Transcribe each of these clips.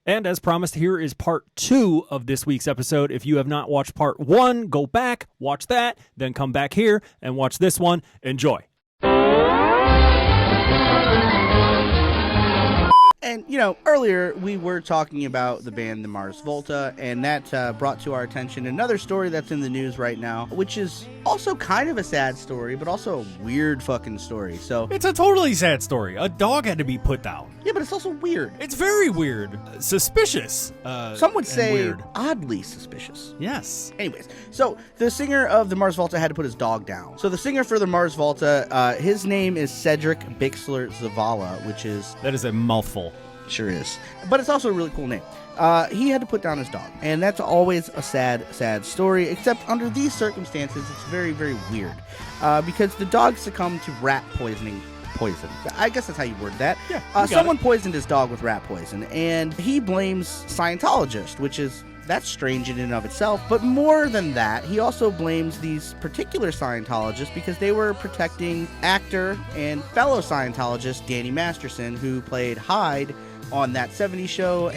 And as promised, here is part 2 of this week's episode. If you have not watched part 1, go back, watch that, then come back here and watch this one. Enjoy. And, you know, earlier we were talking about the band the Mars Volta, and that brought to our attention another story that's in the news right now, which is also kind of a sad story, but also a weird fucking story. So it's a totally sad story. A dog had to be put down. Yeah, but it's also weird. It's very weird. Suspicious. Some would say weird. Oddly suspicious. Yes. Anyways, so the singer of the Mars Volta had to put his dog down. So the singer for the Mars Volta, his name is Cedric Bixler-Zavala, which is... That is a mouthful. Sure is. But it's also a really cool name. He had to put down his dog. And that's always a sad, sad story, except under these circumstances, it's very, very weird. Because the dog succumbed to rat poison. I guess that's how you word that. Yeah, someone poisoned his dog with rat poison, and he blames Scientologists, which is... That's strange in and of itself, but more than that, he also blames these particular Scientologists because they were protecting actor and fellow Scientologist Danny Masterson, who played Hyde on that 70s show.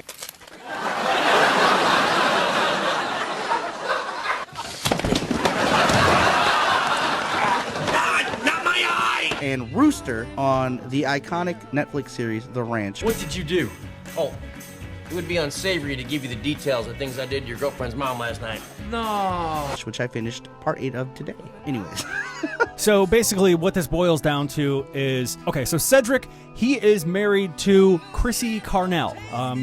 Not my eye! And Rooster on the iconic Netflix series The Ranch. What did you do? Oh. It would be unsavory to give you the details of things I did to your girlfriend's mom last night. No. Which I finished part 8 of today. Anyways. So basically what this boils down to is, okay, so Cedric, he is married to Chrissy Carnell.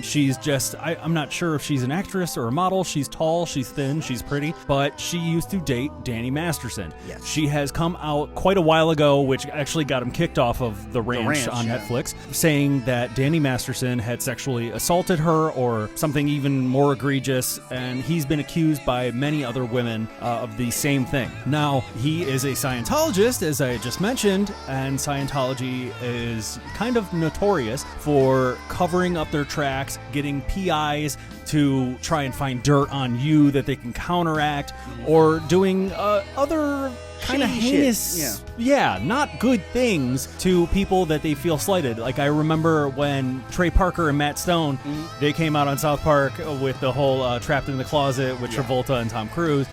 She's just, I'm not sure if she's an actress or a model. She's tall, she's thin, she's pretty, but she used to date Danny Masterson. Yes. She has come out quite a while ago, which actually got him kicked off of The Ranch on Netflix, saying that Danny Masterson had sexually assaulted her or something even more egregious, and he's been accused by many other women of the same thing. Now, he is a Scientologist, as I just mentioned, and Scientology is kind of notorious for covering up their tracks, getting PIs to try and find dirt on you that they can counteract, or doing other kind of heinous, not good things to people that they feel slighted. Like I remember when Trey Parker and Matt Stone, they came out on South Park with the whole Trapped in the Closet with Travolta and Tom Cruise.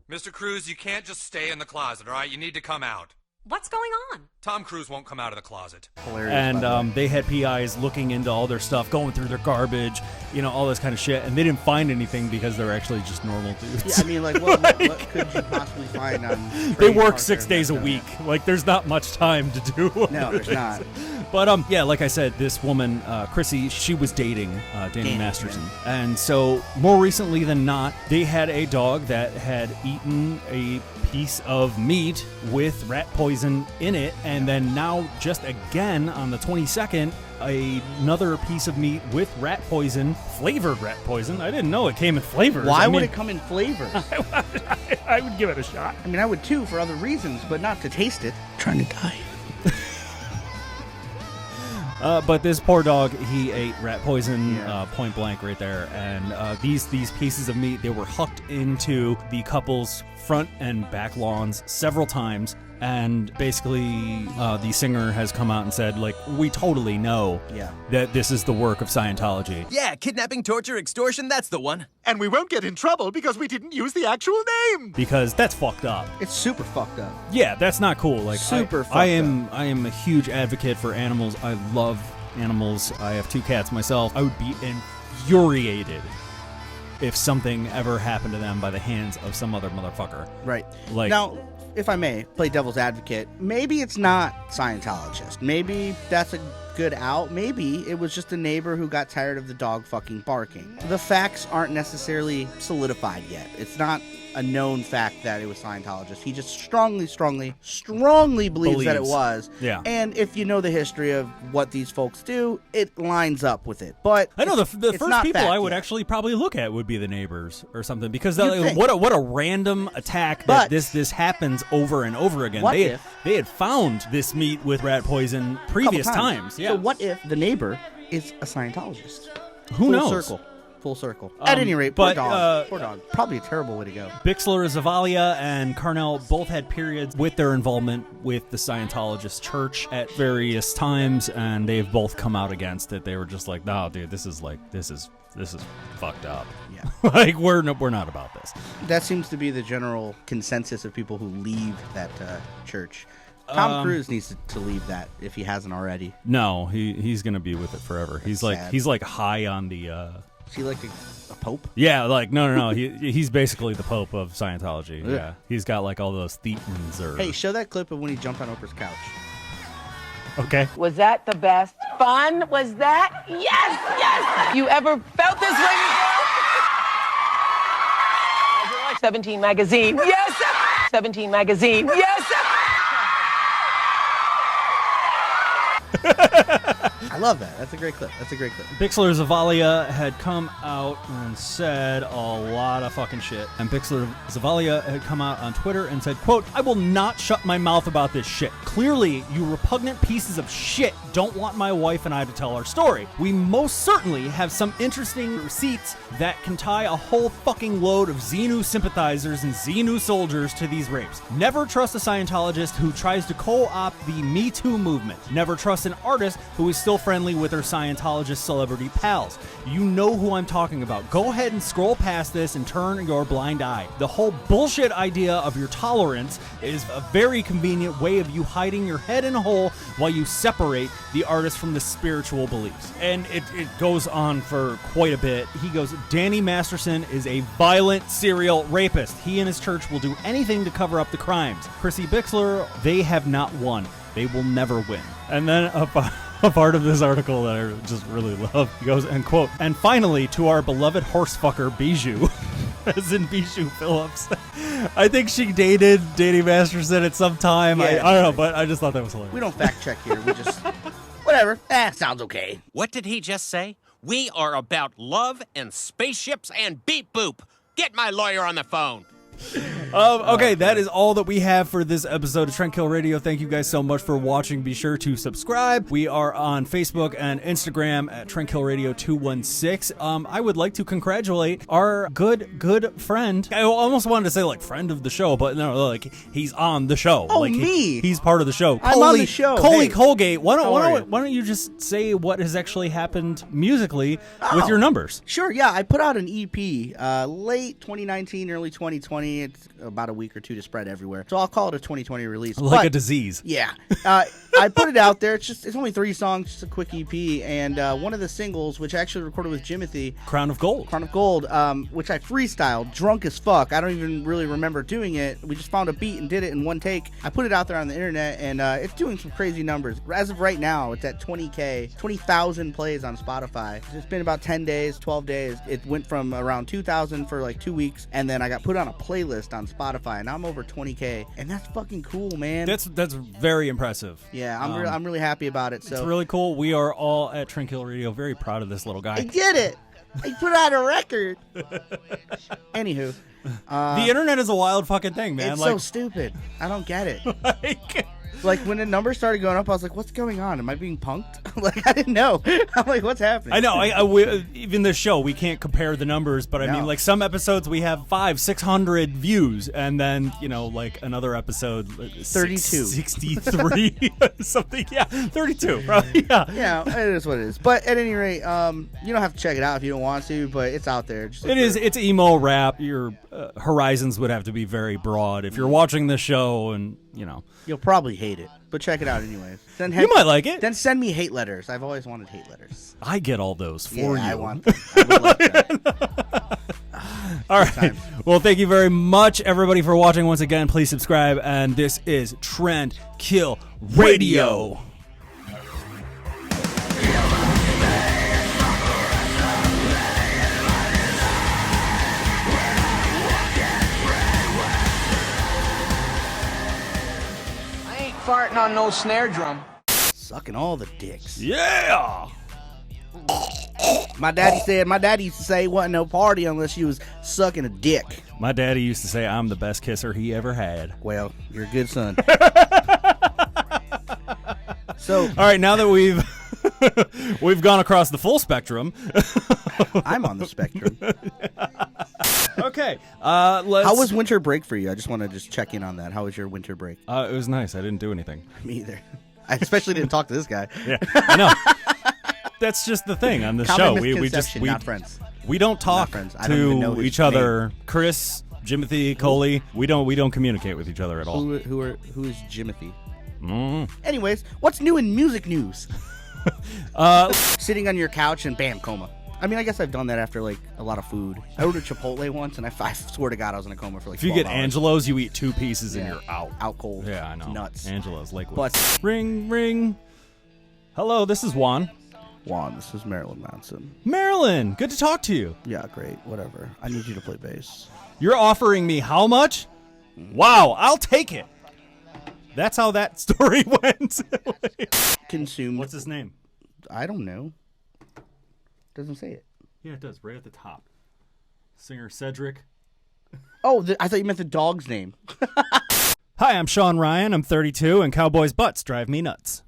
Mr. Cruise, you can't just stay in the closet, all right? You need to come out. What's going on? Tom Cruise won't come out of the closet. Hilarious. And they had PIs looking into all their stuff, going through their garbage, you know, all this kind of shit, and they didn't find anything because they're actually just normal dudes. Yeah, I mean, like, what could you possibly find on... They work 6 days a week. Like, there's not much time to do. No, there's not. But, yeah, like I said, this woman, Chrissy, she was dating Danny Masterson. Yeah. And so, more recently than not, they had a dog that had eaten a piece of meat with rat poison in it, and then now, just again, on the 22nd, another piece of meat with rat poison, flavored rat poison. I didn't know it came in flavors. Why would it come in flavors? I would give it a shot. I mean, I would too, for other reasons, but not to taste it. I'm trying to die. But this poor dog, he ate rat poison point blank right there. And these pieces of meat, they were hucked into the couple's front and back lawns several times. And basically, the singer has come out and said, like, we totally know that this is the work of Scientology. Yeah, kidnapping, torture, extortion, that's the one. And we won't get in trouble because we didn't use the actual name. Because that's fucked up. It's super fucked up. Yeah, that's not cool. Like, super fucked up. I am a huge advocate for animals. I love animals. I have 2 cats myself. I would be infuriated if something ever happened to them by the hands of some other motherfucker. Right. Like, now, if I may play devil's advocate, maybe it's not Scientologist. Maybe that's a good out. Maybe it was just a neighbor who got tired of the dog fucking barking. The facts aren't necessarily solidified yet. It's not a known fact that it was Scientologist. He just strongly believes that it was. Yeah. And if you know the history of what these folks do, it lines up with it. But I know the first people I would actually probably look at would be the neighbors or something, because what a random attack that this happens over and over again. They had found this meat with rat poison previous times. Yeah. So what if the neighbor is a Scientologist? Who knows? Full circle. At any rate, poor but, dog. Poor dog. Probably a terrible way to go. Bixler-Zavala and Carnell both had periods with their involvement with the Scientologist church at various times, and they've both come out against it. They were just like, no, dude, this is fucked up. Yeah. Like, we're not about this. That seems to be the general consensus of people who leave that church. Tom Cruise needs to leave that if he hasn't already. No, he's gonna be with it forever. He's like high on the. Is he like a pope? Yeah, like no. He's basically the pope of Scientology. Yeah, he's got like all those thetans or. Hey, show that clip of when he jumped on Oprah's couch. Okay. Was that the best fun? Was that? Yes! You ever felt this way before? 17 magazine. Yes! 17 magazine. Yes! I love that. That's a great clip. Bixler-Zavala had come out and said a lot of fucking shit. And Bixler-Zavala had come out on Twitter and said, quote, "I will not shut my mouth about this shit. Clearly, you repugnant pieces of shit don't want my wife and I to tell our story. We most certainly have some interesting receipts that can tie a whole fucking load of Xenu sympathizers and Xenu soldiers to these rapes. Never trust a Scientologist who tries to co-opt the Me Too movement. Never trust an artist who is still friendly with her Scientologist celebrity pals. You know who I'm talking about. Go ahead and scroll past this and turn your blind eye. The whole bullshit idea of your tolerance is a very convenient way of you hiding your head in a hole while you separate the artist from the spiritual beliefs." And it goes on for quite a bit. He goes, "Danny Masterson is a violent serial rapist. He and his church will do anything to cover up the crimes. Chrissy Bixler, they have not won. They will never win." And then a part of this article that I just really love, he goes, and quote, "And finally, to our beloved horsefucker Bijou," as in Bijou Phillips. I think she dated Danny Masterson at some time. Yeah. I don't know, but I just thought that was hilarious. We don't fact check here. We just, whatever. Sounds okay. What did he just say? We are about love and spaceships and beep boop. Get my lawyer on the phone. Okay, that is all that we have for this episode of Trent Kill Radio. Thank you guys so much for watching. Be sure to subscribe. We are on Facebook and Instagram at Trent Kill Radio 216. I would like to congratulate our good friend. I almost wanted to say like friend of the show, but no, like he's on the show. Oh, like, me? He's part of the show. I'm on the show. Coley Hey. Colgate. Why How are don't you just say what has actually happened musically with your numbers? Sure, yeah. I put out an EP late 2019, early 2020. It's about a week or two to spread everywhere. So I'll call it a 2020 release. Like a disease. Yeah. I put it out there. It's only 3 songs, just a quick EP. And one of the singles, which I actually recorded with Jimothy, Crown of Gold, which I freestyled, drunk as fuck. I don't even really remember doing it. We just found a beat and did it in one take. I put it out there on the internet, and it's doing some crazy numbers. As of right now, it's at 20,000 plays on Spotify. It's been about 10 days, 12 days. It went from around 2,000 for like 2 weeks, and then I got put on a playlist on Spotify, and I'm over 20K, and that's fucking cool, man. That's very impressive. Yeah, I'm really happy about it. So it's really cool. We are all at Trent Kill Radio very proud of this little guy. I did it. I put out a record. Anywho, the internet is a wild fucking thing, man. It's so stupid. I don't get it. Like when the numbers started going up, I was like, "What's going on? Am I being punked?" Like I didn't know. I'm like, "What's happening?" I know. Even this show, we can't compare the numbers, but I mean, like some episodes we have 500-600 views, and then like another episode, 32, 63, something. Yeah, 32. Probably. Yeah. Yeah, it is what it is. But at any rate, you don't have to check it out if you don't want to, but it's out there. It's emo rap. Your horizons would have to be very broad if you're watching this show, and you'll probably hate it, but check it out anyways. You might like it. Then send me hate letters. I've always wanted hate letters. I get all those for you. I want them. I would like that. All right. Well, thank you very much, everybody, for watching once again. Please subscribe, and this is Trent Kill Radio. Farting on no snare drum. Sucking all the dicks. Yeah. My daddy used to say it wasn't no party unless you was sucking a dick. My daddy used to say I'm the best kisser he ever had. Well, you're a good son. So, all right, now that we've We've gone across the full spectrum. I'm on the spectrum. Okay. How was winter break for you? I just want to check in on that. How was your winter break? It was nice. I didn't do anything. Me either. I especially didn't talk to this guy. Yeah, I know. That's just the thing on the show. We just not friends. We don't talk I don't even know to his each other. Chris, Jimothy, Coley. We don't communicate with each other at all. Who is Jimothy? Mm. Anyways, what's new in music news? Sitting on your couch and bam, coma. I mean, I guess I've done that after like a lot of food. I ordered Chipotle once, and I swear to God, I was in a coma for like. If you get 12 hours. Angelo's, you eat 2 pieces and you're out. Out cold. Yeah, I know. Nuts. Angelo's Lakewood. But Ring, ring. Hello, this is Juan. Juan, this is Marilyn Manson. Marilyn, good to talk to you. Yeah, great. Whatever. I need you to play bass. You're offering me how much? Wow, I'll take it. That's how that story went. Consumed. What's his name? I don't know. Doesn't say it. Yeah, it does. Right at the top. Singer Cedric. Oh, I thought you meant the dog's name. Hi, I'm Sean Ryan. I'm 32, and cowboys' butts drive me nuts.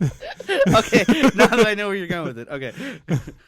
Okay, now that I know where you're going with it. Okay.